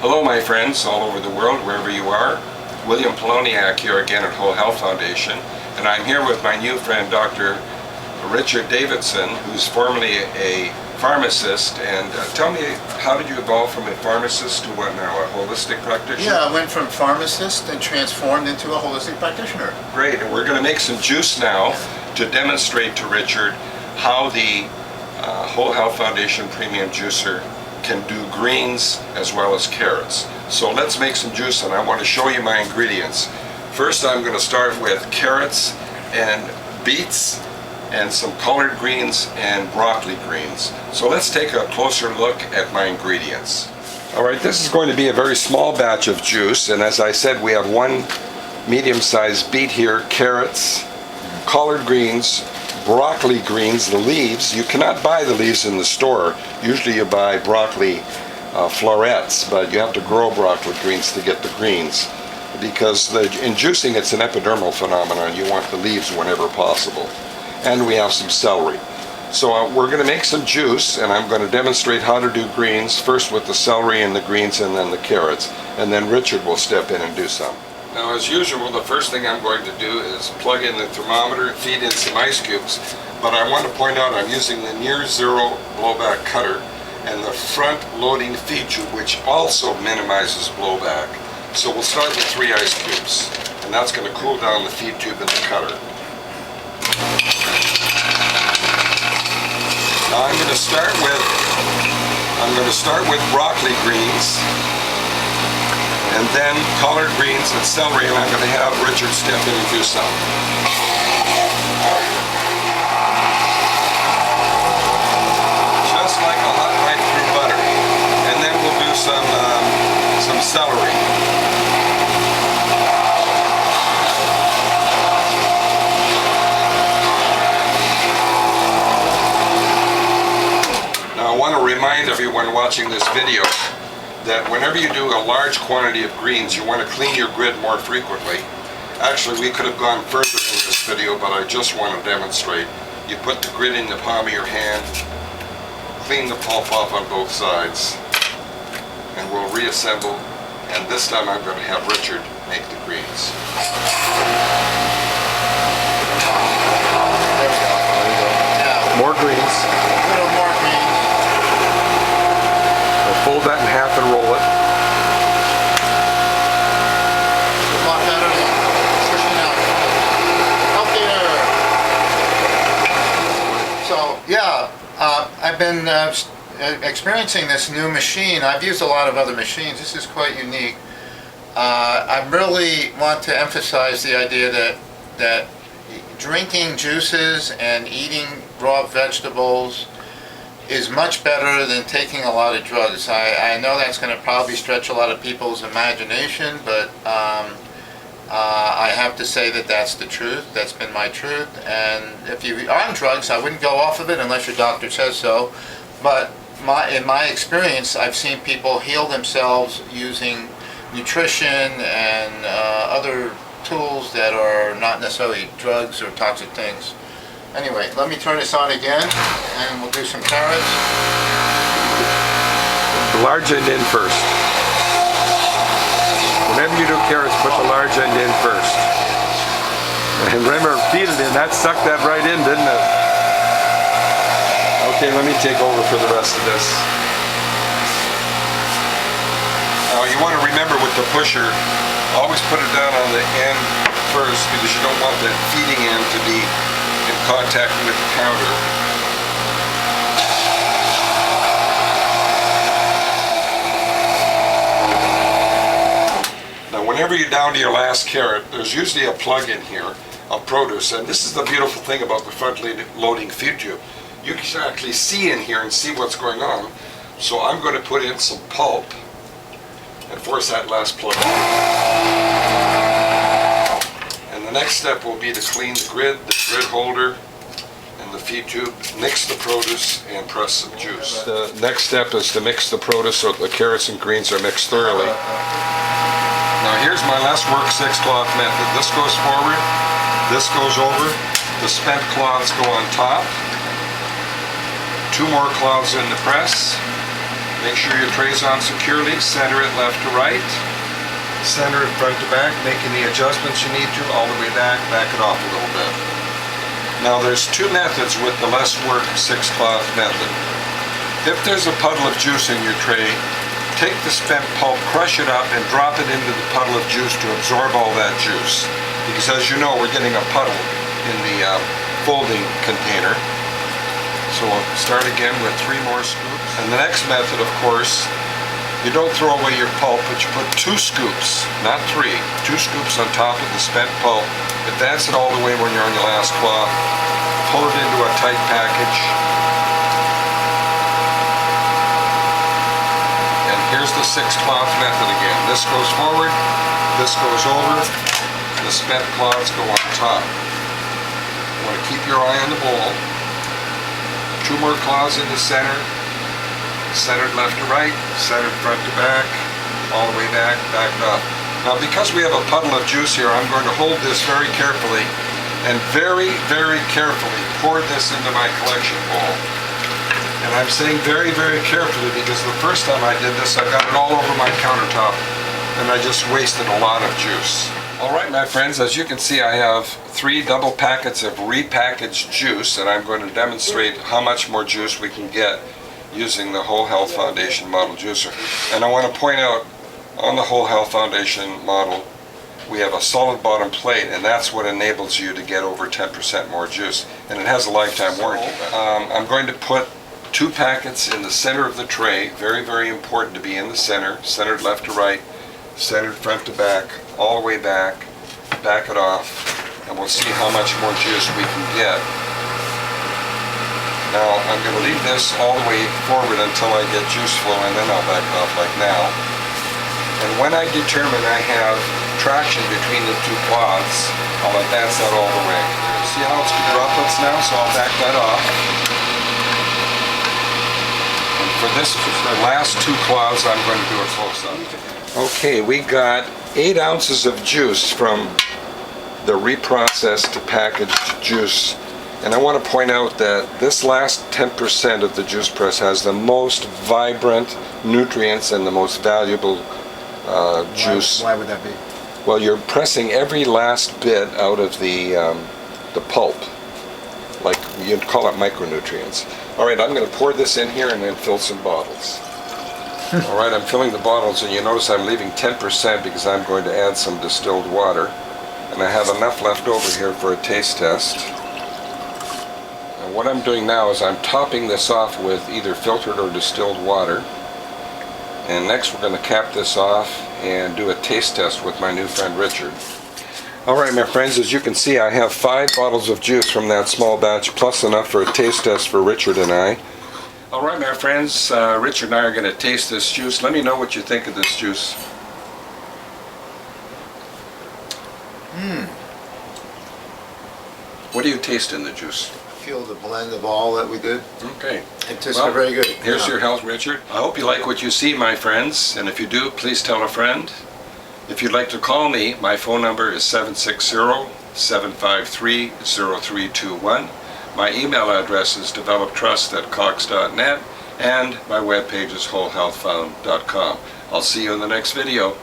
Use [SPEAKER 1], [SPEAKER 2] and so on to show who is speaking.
[SPEAKER 1] Hello my friends all over the world, wherever you are. William Poloniak here again at Whole Health Foundation, and I'm here with my new friend Dr. Richard Davidson, who's formerly a pharmacist. And tell me, how did you evolve from a pharmacist to what now, a holistic practitioner?
[SPEAKER 2] Yeah, I went from pharmacist and transformed into a holistic practitioner.
[SPEAKER 1] Great, and we're going to make some juice now to demonstrate to Richard how the Whole Health Foundation Premium Juicer can do greens as well as carrots. So let's make some juice, and I want to show you my ingredients. First, I'm going to start with carrots and beets and some collard greens and broccoli greens. So let's take a closer look at my ingredients. Alright, this is going to be a very small batch of juice, and as I said, we have one medium-sized beet here, carrots, collard greens, broccoli greens, the leaves. You cannot buy the leaves in the store. Usually you buy broccoli florets, but you have to grow broccoli greens to get the greens, because in juicing it's an epidermal phenomenon. You want the leaves whenever possible. And we have some celery. So we're going to make some juice, and I'm going to demonstrate how to do greens, first with the celery and the greens and then the carrots, and then Richard will step in and do some. Now, as usual, the first thing I'm going to do is plug in the thermometer and feed in some ice cubes. But I want to point out I'm using the near zero blowback cutter and the front loading feed tube, which also minimizes blowback. So we'll start with 3 ice cubes, and that's going to cool down the feed tube and the cutter. Now I'm going to start with broccoli greens, and then collard greens and celery, and I'm going to have Richard step in and do some. Just like a hot knife through butter. And then we'll do some celery. Now I want to remind everyone watching this video that whenever you do a large quantity of greens, you want to clean your grid more frequently. Actually, we could have gone further in this video, but I just want to demonstrate. You put the grid in the palm of your hand, clean the pulp off on both sides, and we'll reassemble. And this time I'm going to have Richard make the greens.
[SPEAKER 2] There we go. Yeah.
[SPEAKER 1] More greens.
[SPEAKER 2] A little more greens.
[SPEAKER 1] Fold that in half and roll it.
[SPEAKER 2] A lot better than pushing out. Healthier. So yeah, I've been experiencing this new machine. I've used a lot of other machines. This is quite unique. I really want to emphasize the idea that drinking juices and eating raw vegetables is much better than taking a lot of drugs. I know that's going to probably stretch a lot of people's imagination, but I have to say that that's the truth. That's been my truth. And if you're on drugs, I wouldn't go off of it unless your doctor says so. But in my experience, I've seen people heal themselves using nutrition and other tools that are not necessarily drugs or toxic things. Anyway, let me turn this on again, and we'll do some carrots.
[SPEAKER 1] The large end in first. Whenever you do carrots, put the large end in first. And remember, feed it in. That sucked that right in, didn't it? Okay, let me take over for the rest of this. Now you want to remember with the pusher, always put it down on the end first, because you don't want that feeding end to be in contact with the counter. Now whenever you're down to your last carrot, there's usually a plug in here of produce, and this is the beautiful thing about the front loading feed tube. You can actually see in here and see what's going on. So I'm going to put in some pulp and force that last plug in. And the next step will be to clean the grid holder, and the feed tube, mix the produce, and press some juice. The next step is to mix the produce so the carrots and greens are mixed thoroughly. Now here's my less work 6-cloth method. This goes forward, this goes over, the spent cloths go on top, 2 more cloths in the press, Make sure your tray's on securely. Center it left to right. Center it front to back, making the adjustments you need to all the way back. Back it off a little bit. Now there's two methods with the less work 6-cloth method. If there's a puddle of juice in your tray, take the spent pulp, crush it up, and drop it into the puddle of juice to absorb all that juice. Because as you know, we're getting a puddle in the folding container. So we'll start again with 3 more scoops. And the next method, of course, you don't throw away your pulp, but you put 2 scoops, not 3, 2 scoops on top of the spent pulp. Advance it all the way when you're on your last cloth. Pull it into a tight package. And here's the 6-cloth method again. This goes forward, this goes over, the spent cloths go on top. You want to keep your eye on the bowl. 2 more cloths in the center. Centered left to right, centered front to back, all the way back, back it up. Now because we have a puddle of juice here, I'm going to hold this very carefully and very, very carefully pour this into my collection bowl. And I'm saying very, very carefully because the first time I did this, I got it all over my countertop and I just wasted a lot of juice. All right, my friends, as you can see, I have 3 double packets of repackaged juice, and I'm going to demonstrate how much more juice we can get using the Whole Health Foundation model juicer. And I want to point out, on the Whole Health Foundation model, we have a solid bottom plate, and that's what enables you to get over 10% more juice. And it has a lifetime warranty. I'm going to put 2 packets in the center of the tray. Very, very important to be in the center, centered left to right, centered front to back, all the way back, back it off, and we'll see how much more juice we can get. Now I'm going to leave this all the way forward until I get juice flow, and then I'll back it off like now. And when I determine I have traction between the 2 cloths, I'll advance that all the way. See how it's droplets now, so I'll back that off. And for the last 2 cloths, I'm going to do a close-up. Okay, we got 8 ounces of juice from the reprocessed packaged juice. And I want to point out that this last 10% of the juice press has the most vibrant nutrients and the most valuable juice.
[SPEAKER 2] Why would that be?
[SPEAKER 1] Well, you're pressing every last bit out of the pulp. Like, you'd call it micronutrients. All right, I'm going to pour this in here and then fill some bottles. All right, I'm filling the bottles, and you notice I'm leaving 10% because I'm going to add some distilled water. And I have enough left over here for a taste test. And what I'm doing now is I'm topping this off with either filtered or distilled water. And next we're going to cap this off and do a taste test with my new friend Richard. All right, my friends, as you can see, I have 5 bottles of juice from that small batch, plus enough for a taste test for Richard and I. All right, my friends, Richard and I are going to taste this juice. Let me know what you think of this juice. What do you taste in the juice?
[SPEAKER 2] Feel the blend of all that we did.
[SPEAKER 1] Okay.
[SPEAKER 2] It tastes very good.
[SPEAKER 1] Here's your health, Richard. I hope you like what you see, my friends, and if you do, please tell a friend. If you'd like to call me, my phone number is 760-753-0321. My email address is developtrust@cox.net, and my webpage is wholehealthfound.com. I'll see you in the next video.